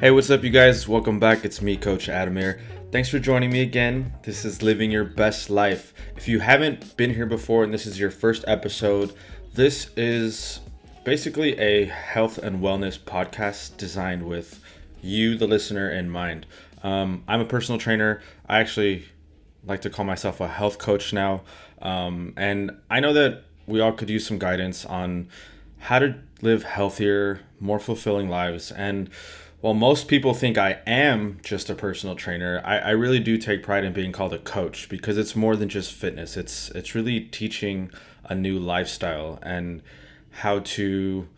Hey, what's up, you guys? Welcome back. It's me, Coach Adamir. Thanks for joining me again. This is Living Your Best Life. If you haven't been here before and this is your first episode, this is basically a health and wellness podcast designed with you, the listener, in mind. I'm a personal trainer. I actually like to call myself a health coach now. And I know that we all could use some guidance on how to live healthier, more fulfilling lives. And while most people think I am just a personal trainer, I really do take pride in being called a coach because it's more than just fitness. It's really teaching a new lifestyle and how to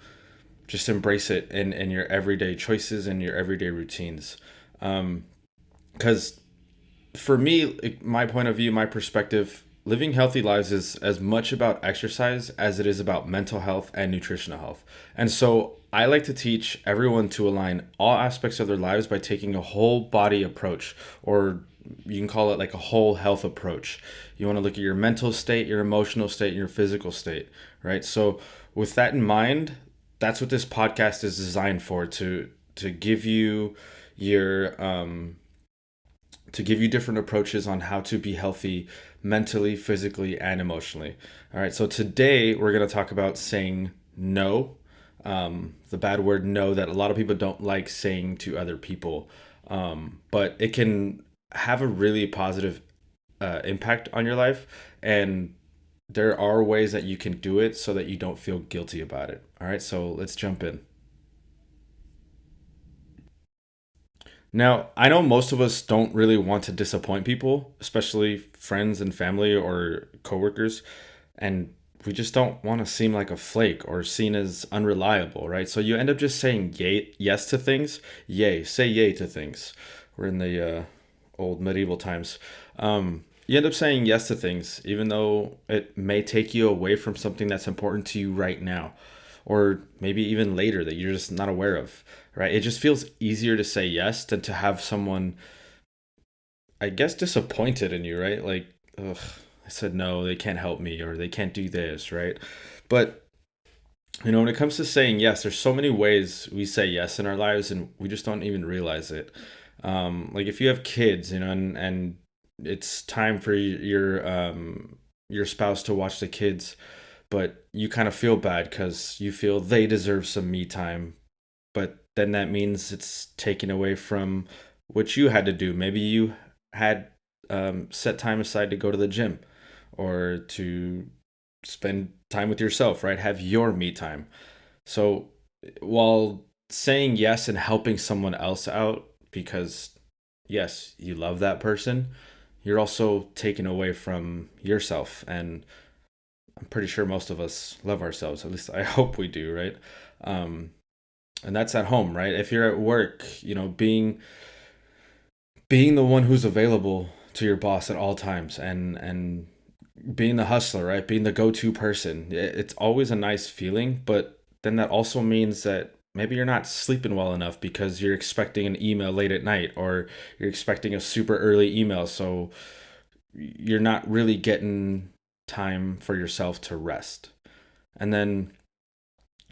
just embrace it in your everyday choices and your everyday routines. Because for me, my point of view, my perspective, living healthy lives is as much about exercise as it is about mental health and nutritional health. And so I like to teach everyone to align all aspects of their lives by taking a whole body approach, or you can call it like a whole health approach. You want to look at your mental state, your emotional state, and your physical state, right? So with that in mind, that's what this podcast is designed for, to give you your to give you different approaches on how to be healthy mentally, physically, and emotionally. All right, so today we're going to talk about saying no, the bad word no that a lot of people don't like saying to other people, but it can have a really positive impact on your life. And there are ways that you can do it so that you don't feel guilty about it. All right, so let's jump in. Now, I know most of us don't really want to disappoint people, especially friends and family or coworkers, and we just don't want to seem like a flake or seen as unreliable, right? So you end up just saying yay, yes to things. Yay, say yay to things. We're in the old medieval times. You end up saying yes to things, even though it may take you away from something that's important to you right now, or maybe even later that you're just not aware of, right? It just feels easier to say yes than to have someone, I guess, disappointed in you, right? Like, ugh, I said no, they can't help me, or they can't do this, right? But when it comes to saying yes, there's so many ways we say yes in our lives, and we just don't even realize it. Like if you have kids, and it's time for your spouse to watch the kids, but you kind of feel bad because you feel they deserve some me time, but then that means it's taken away from what you had to do. Maybe you had set time aside to go to the gym or to spend time with yourself, right? Have your me time. So while saying yes and helping someone else out because, yes, you love that person, you're also taken away from yourself. And I'm pretty sure most of us love ourselves. At least I hope we do, right? Um, and that's at home, right? If you're at work, being the one who's available to your boss at all times, and being the hustler, right? Being the go-to person. It's always a nice feeling, but then that also means that maybe you're not sleeping well enough because you're expecting an email late at night, or you're expecting a super early email, so you're not really getting time for yourself to rest. And then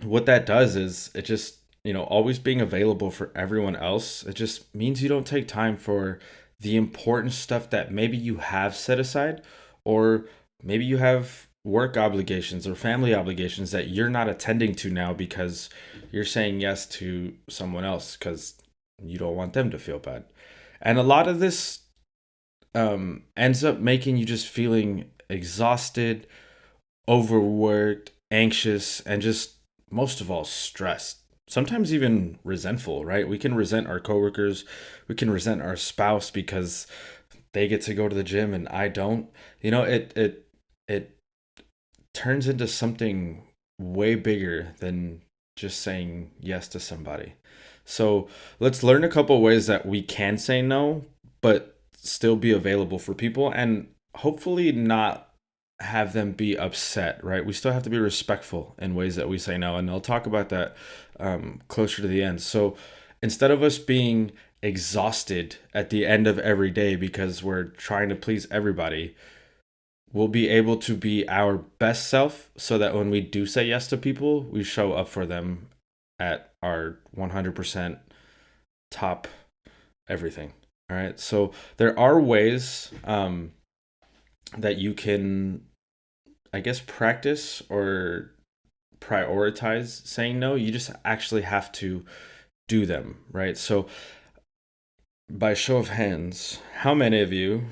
what that does is it just, always being available for everyone else, it just means you don't take time for the important stuff that maybe you have set aside, or maybe you have work obligations or family obligations that you're not attending to now because you're saying yes to someone else because you don't want them to feel bad. And a lot of this ends up making you just feeling exhausted, overworked, anxious, and just most of all stressed. Sometimes even resentful, right? We can resent our coworkers, we can resent our spouse because they get to go to the gym and I don't. It turns into something way bigger than just saying yes to somebody. So let's learn a couple ways that we can say no, but still be available for people, and hopefully not have them be upset, right? We still have to be respectful in ways that we say no. And I'll talk about that closer to the end. So instead of us being exhausted at the end of every day because we're trying to please everybody, we'll be able to be our best self so that when we do say yes to people, we show up for them at our 100% top everything. All right. So there are ways that you can, I guess, practice or prioritize saying no. You just actually have to do them, right? So by show of hands, how many of you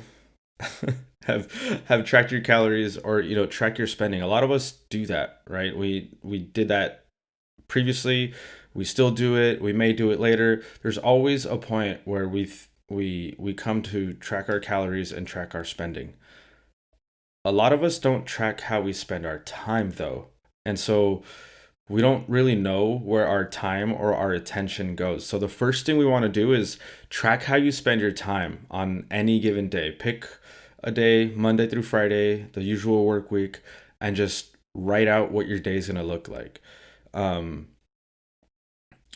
have tracked your calories or track your spending? A lot of us do that, right? We did that previously, we still do it, we may do it later. There's always a point where we come to track our calories and track our spending. A lot of us don't track how we spend our time though. And so we don't really know where our time or our attention goes. So the first thing we want to do is track how you spend your time on any given day. Pick a day, Monday through Friday, the usual work week, and just write out what your day is going to look like. Um,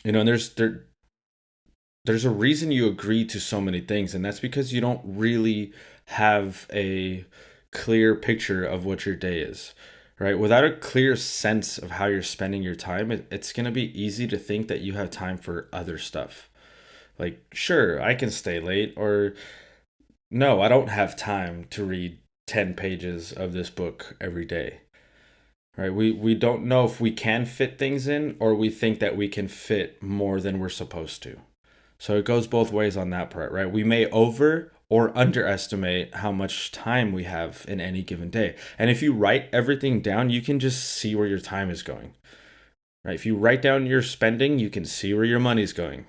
and there's a reason you agree to so many things, and that's because you don't really have a clear picture of what your day is, right? Without a clear sense of how you're spending your time, it's going to be easy to think that you have time for other stuff. Like, sure, I can stay late, or no, I don't have time to read 10 pages of this book every day, right? We don't know if we can fit things in, or we think that we can fit more than we're supposed to. So it goes both ways on that part, right? We may over or underestimate how much time we have in any given day. And if you write everything down, you can just see where your time is going, right? If you write down your spending, you can see where your money's going.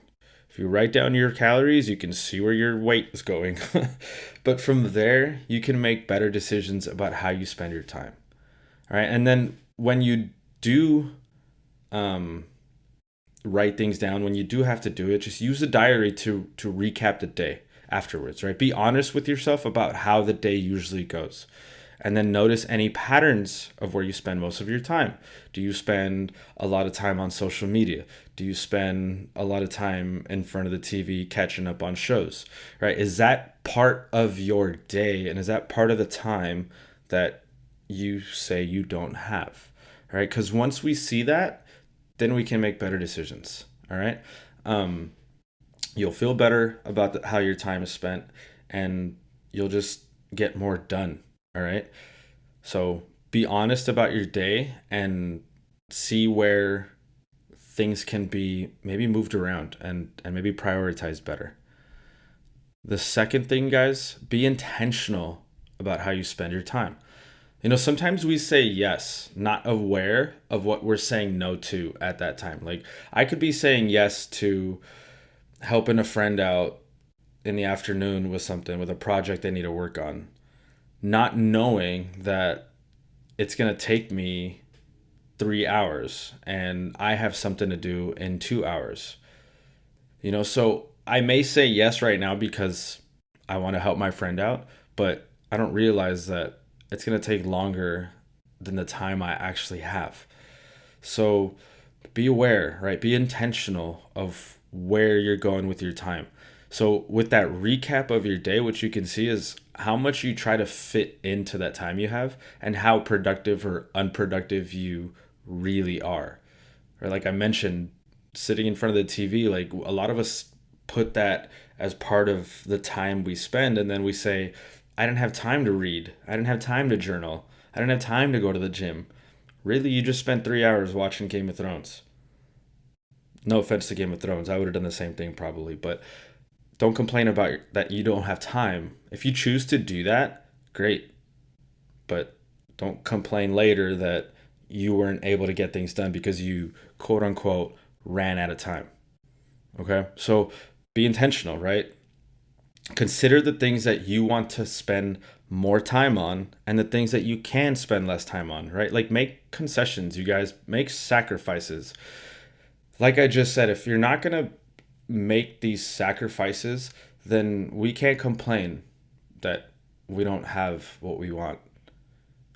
If you write down your calories, you can see where your weight is going. But from there, you can make better decisions about how you spend your time. All right. And then when you do um, write things down, when you do have to do it, just use a diary to recap the day afterwards, right? Be honest with yourself about how the day usually goes. And then notice any patterns of where you spend most of your time. Do you spend a lot of time on social media? Do you spend a lot of time in front of the TV catching up on shows? Right? Is that part of your day? And is that part of the time that you say you don't have? Right? Because once we see that, then we can make better decisions. All right. You'll feel better about how your time is spent, and you'll just get more done. All right. So be honest about your day and see where things can be maybe moved around and maybe prioritized better. The second thing, guys, be intentional about how you spend your time. Sometimes we say yes, not aware of what we're saying no to at that time. Like, I could be saying yes to helping a friend out in the afternoon with something, with a project they need to work on, not knowing that it's going to take me 3 hours and I have something to do in 2 hours. So I may say yes right now because I want to help my friend out, but I don't realize that it's going to take longer than the time I actually have. So be aware, right? Be intentional of where you're going with your time. So with that recap of your day, what you can see is how much you try to fit into that time you have and how productive or unproductive you really are. Or like I mentioned, sitting in front of the TV, like a lot of us put that as part of the time we spend, and then we say, I didn't have time to read. I didn't have time to journal. I didn't have time to go to the gym. Really, you just spent 3 hours watching Game of Thrones. No offense to Game of Thrones. I would have done the same thing probably, but don't complain about that you don't have time. If you choose to do that, great. But don't complain later that you weren't able to get things done because you quote unquote ran out of time. Okay? So be intentional, right? Consider the things that you want to spend more time on and the things that you can spend less time on, right? Like, make concessions, you guys, make sacrifices. Like I just said, if you're not going to make these sacrifices, then we can't complain that we don't have what we want.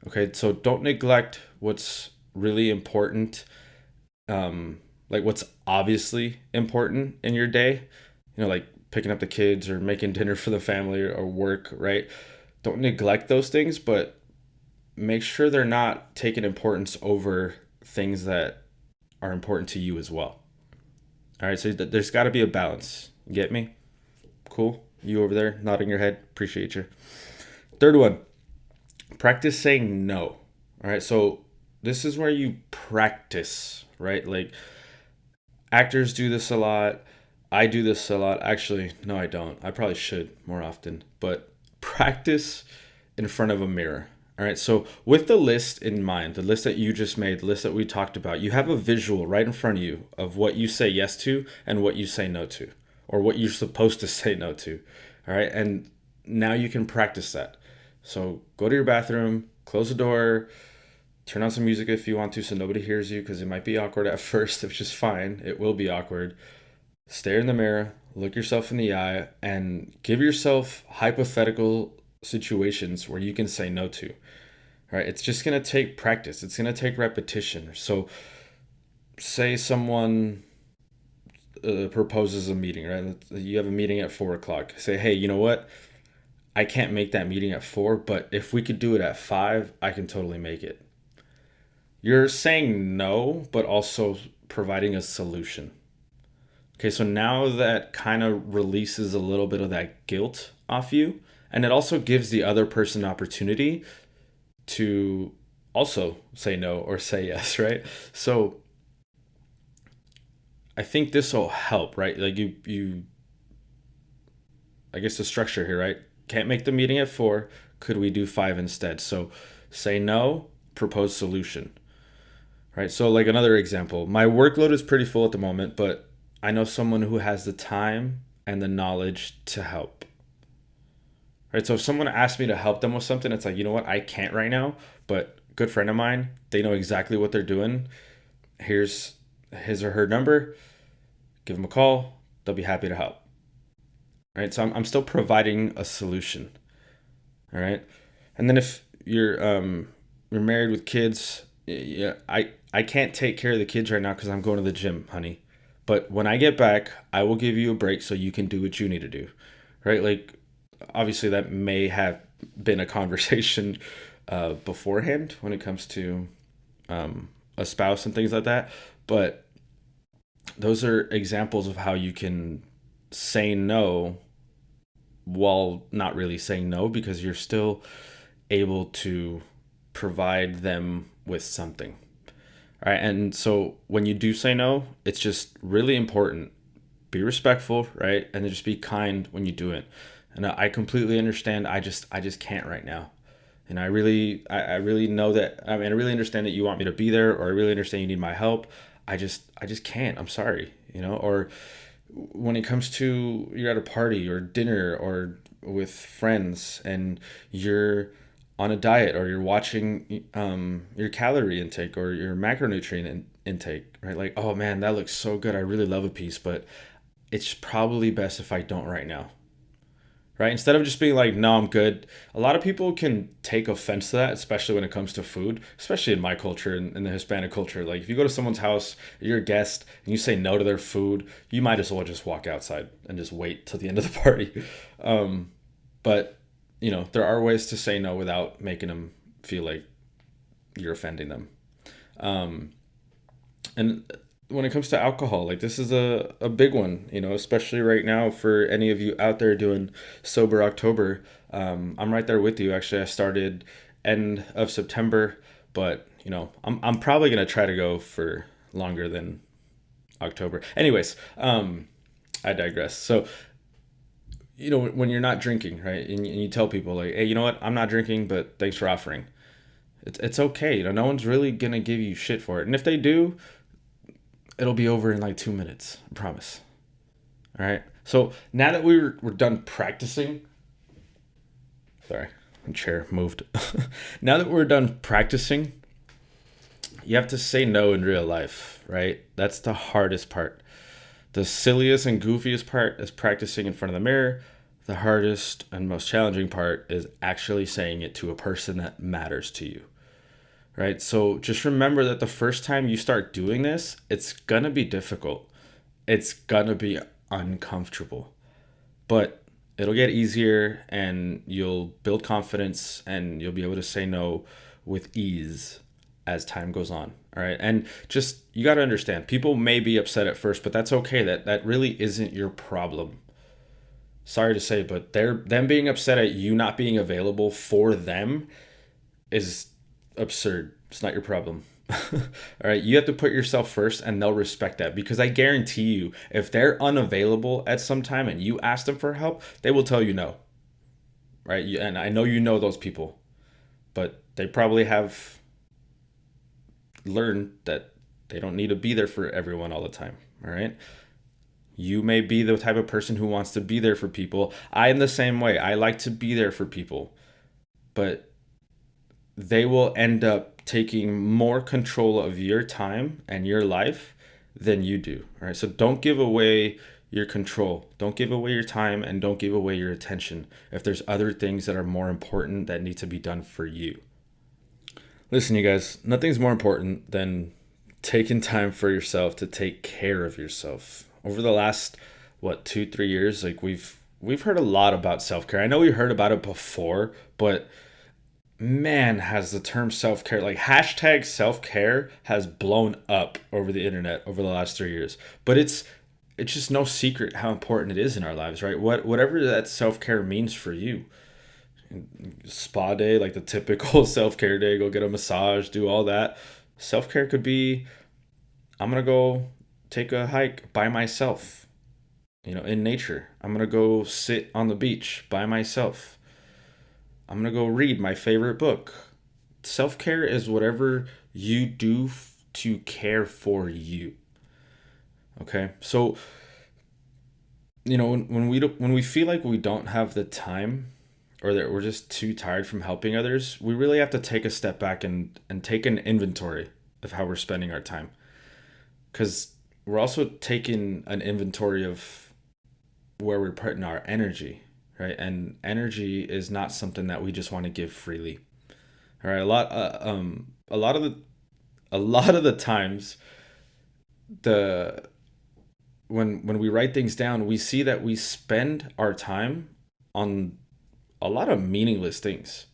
Okay, so don't neglect what's really important, like what's obviously important in your day, like picking up the kids or making dinner for the family or work, right? Don't neglect those things, but make sure they're not taking importance over things that are important to you as well. All right, so there's got to be a balance. Get me? Cool. You over there nodding your head. Appreciate you. Third one, practice saying no. All right. So this is where you practice, right? Like actors do this a lot. I do this a lot. Actually, no, I don't. I probably should more often, but practice in front of a mirror. All right. So, with the list in mind, the list that you just made, the list that we talked about, you have a visual right in front of you of what you say yes to and what you say no to, or what you're supposed to say no to. All right. And now you can practice that. So, go to your bathroom, close the door, turn on some music if you want to so nobody hears you because it might be awkward at first, which is fine. It will be awkward. Stare in the mirror, look yourself in the eye, and give yourself hypothetical situations where you can say no to. All right, it's just going to take practice. It's going to take repetition. So, say someone proposes a meeting, right? You have a meeting at 4 o'clock. Say, hey, you know what? I can't make that meeting at 4, but if we could do it at 5, I can totally make it. You're saying no, but also providing a solution. Okay, so now that kind of releases a little bit of that guilt off you. And it also gives the other person an opportunity to also say no or say yes, right? So I think this will help, right? Like I guess the structure here, right? Can't make the meeting at 4. Could we do 5 instead? So say no, propose solution. Right. So, like another example, my workload is pretty full at the moment, but I know someone who has the time and the knowledge to help. Right. So, if someone asks me to help them with something, it's like, you know what? I can't right now, but good friend of mine, they know exactly what they're doing. Here's his or her number. Give them a call. They'll be happy to help. Right. So, I'm still providing a solution. All right. And then if you're married with kids, yeah, I can't take care of the kids right now because I'm going to the gym, honey. But when I get back, I will give you a break so you can do what you need to do. Right? Like obviously that may have been a conversation beforehand when it comes to a spouse and things like that. But those are examples of how you can say no while not really saying no because you're still able to provide them with something. All right. And so when you do say no, it's just really important. Be respectful, right? And then just be kind when you do it. And I completely understand. I just can't right now. And I really know that. I mean, I really understand that you want me to be there, or I really understand you need my help. I just can't. I'm sorry, Or when it comes to you're at a party or dinner or with friends and you're on a diet or you're watching your calorie intake or your macronutrient intake, right? Like, oh man, that looks so good. I really love a piece, but it's probably best if I don't right now, right? Instead of just being like, no, I'm good. A lot of people can take offense to that, especially when it comes to food, especially in my culture and in the Hispanic culture. Like, if you go to someone's house, you're a guest, and you say no to their food, you might as well just walk outside and just wait till the end of the party. But there are ways to say no without making them feel like you're offending them. Um, and when it comes to alcohol, like this is a big one, especially right now for any of you out there doing sober October. I'm right there with you. Actually, I started end of September, but I'm probably gonna try to go for longer than October. Anyways, I digress. So when you're not drinking, right, and you tell people like, hey, you know what, I'm not drinking, but thanks for offering. It's okay. No one's really gonna give you shit for it, and if they do, it'll be over in like 2 minutes. I promise. All right. So now that we're done practicing, sorry, the chair moved. Now that we're done practicing, you have to say no in real life, right? That's the hardest part. The silliest and goofiest part is practicing in front of the mirror. The hardest and most challenging part is actually saying it to a person that matters to you. Right? So just remember that the first time you start doing this, it's going to be difficult. It's going to be uncomfortable. But it'll get easier and you'll build confidence and you'll be able to say no with ease. as time goes on. All right. And just, you got to understand, people may be upset at first, but that's okay. That really isn't your problem. Sorry to say, but them being upset at you not being available for them is absurd. It's not your problem. All right. You have to put yourself first and they'll respect that, because I guarantee you, if they're unavailable at some time and you ask them for help, they will tell you no. Right. And I know you know those people, but they probably have learned that they don't need to be there for everyone all the time. All right. You may be the type of person who wants to be there for people. I am the same way. I like to be there for people, but they will end up taking more control of your time and your life than you do. All right. So don't give away your control. Don't give away your time and don't give away your attention if there's other things that are more important that need to be done for you. Listen, you guys, nothing's more important than taking time for yourself to take care of yourself. Over the last, what, 2, 3 years, like we've heard a lot about self-care. I know we heard about it before, but man, has the term self-care, like hashtag self-care, has blown up over the internet over the last 3 years. But it's just no secret how important it is in our lives, right? Whatever that self-care means for you. Spa day, like the typical self-care day, go get a massage, do all that. Self-care could be, I'm gonna go take a hike by myself, in nature. I'm gonna go sit on the beach by myself. I'm gonna go read my favorite book. Self-care is whatever you do to care for you. Okay, so when we feel like we don't have the time, or that we're just too tired from helping others, we really have to take a step back and take an inventory of how we're spending our time. Because we're also taking an inventory of where we're putting our energy, right? And energy is not something that we just want to give freely. All right, a lot of the times, the when we write things down, we see that we spend our time on a lot of meaningless things.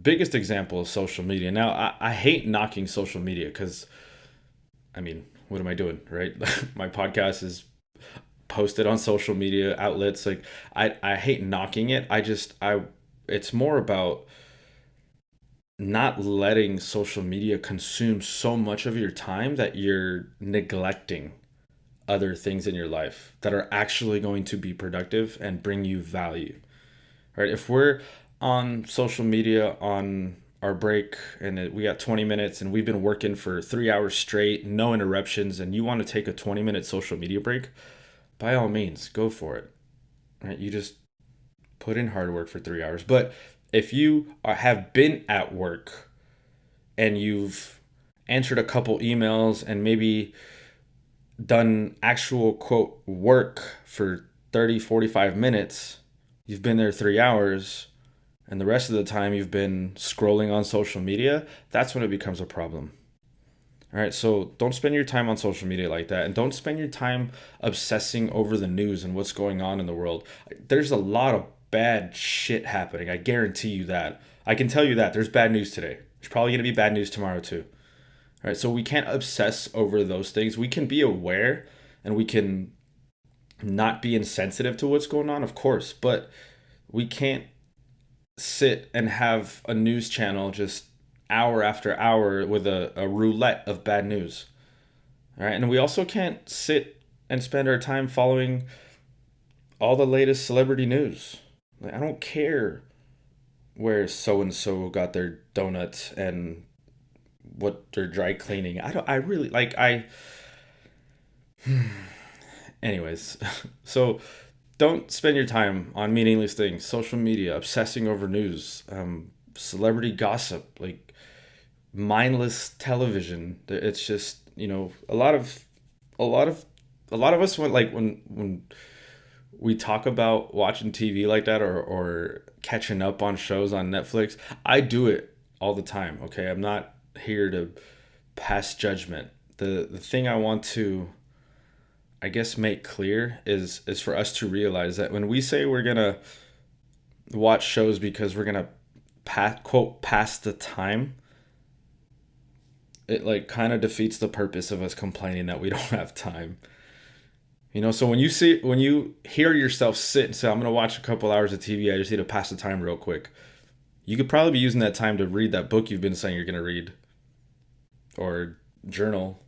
Biggest example is social media. Now, I hate knocking social media because, I mean, what am I doing, right? My podcast is posted on social media outlets. Like, I hate knocking it. It's more about not letting social media consume so much of your time that you're neglecting other things in your life that are actually going to be productive and bring you value. Right? If we're on social media on our break and we got 20 minutes and we've been working for 3 hours straight, no interruptions, and you want to take a 20-minute social media break, by all means, go for it. Right? You just put in hard work for 3 hours. But if you have been at work and you've answered a couple emails and maybe done actual quote work for 30, 45 minutes, you've been there 3 hours, and the rest of the time you've been scrolling on social media, that's when it becomes a problem. All right, so don't spend your time on social media like that, and don't spend your time obsessing over the news and what's going on in the world. There's a lot of bad shit happening. I guarantee you that. I can tell you that there's bad news today. There's probably going to be bad news tomorrow too. All right, so we can't obsess over those things. We can be aware and we can not be insensitive to what's going on, of course, but we can't sit and have a news channel just hour after hour with a roulette of bad news. All right, and we also can't sit and spend our time following all the latest celebrity news. Like, I don't care where so and so got their donuts and what they're dry cleaning. I really like I anyways. So don't spend your time on meaningless things, social media, obsessing over news, celebrity gossip, like mindless television. It's just, a lot of us, when we talk about watching TV like that, or catching up on shows on Netflix. I do it all the time. Okay, I'm not here to pass judgment. The thing I want to, I guess, make clear is for us to realize that when we say we're gonna watch shows because we're gonna pass the time, it like kind of defeats the purpose of us complaining that we don't have time. So when you hear yourself sit and say, I'm gonna watch a couple hours of TV, I just need to pass the time real quick. You could probably be using that time to read that book you've been saying you're gonna read, or journal,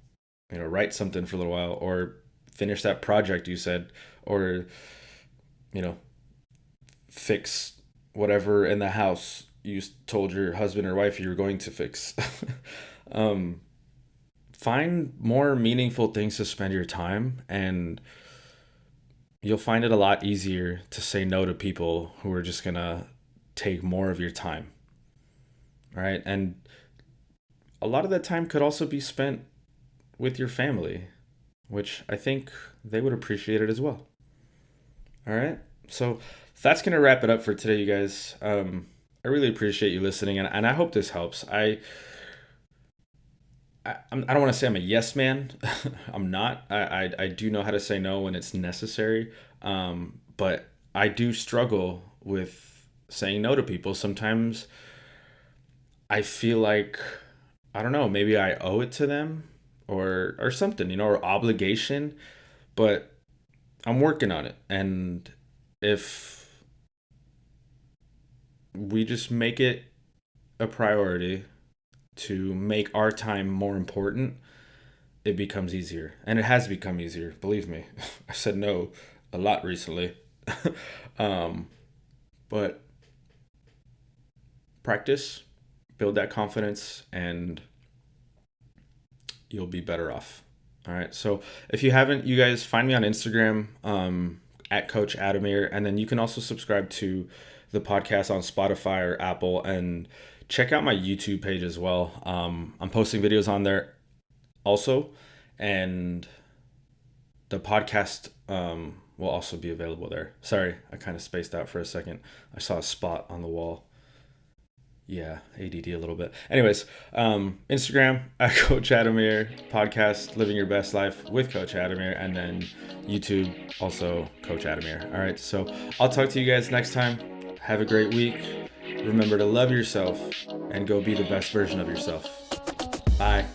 write something for a little while, or finish that project you said, or you know, fix whatever in the house you told your husband or wife you were going to fix. um, find more meaningful things to spend your time, and you'll find it a lot easier to say no to people who are just gonna take more of your time. All right. And a lot of that time could also be spent with your family, which I think they would appreciate it as well. All right. So that's going to wrap it up for today, you guys. I really appreciate you listening, and I hope this helps. I don't want to say I'm a yes man. I'm not. I do know how to say no when it's necessary. But I do struggle with saying no to people. Sometimes I feel like, I don't know, maybe I owe it to them, or something, or obligation, but I'm working on it. And if we just make it a priority to make our time more important, it becomes easier. And it has become easier, believe me. I said no a lot recently. um, but practice, build that confidence, and you'll be better off. All right. So if you haven't, you guys find me on Instagram, at Coach Adamir. And then you can also subscribe to the podcast on Spotify or Apple, and check out my YouTube page as well. I'm posting videos on there also. And the podcast will also be available there. Sorry, I kind of spaced out for a second. I saw a spot on the wall. Yeah, ADD a little bit. Anyways, Instagram at Coach Adamir, podcast Living Your Best Life with Coach Adamir, and then YouTube also Coach Adamir. All right, so I'll talk to you guys next time. Have a great week. Remember to love yourself and go be the best version of yourself. Bye.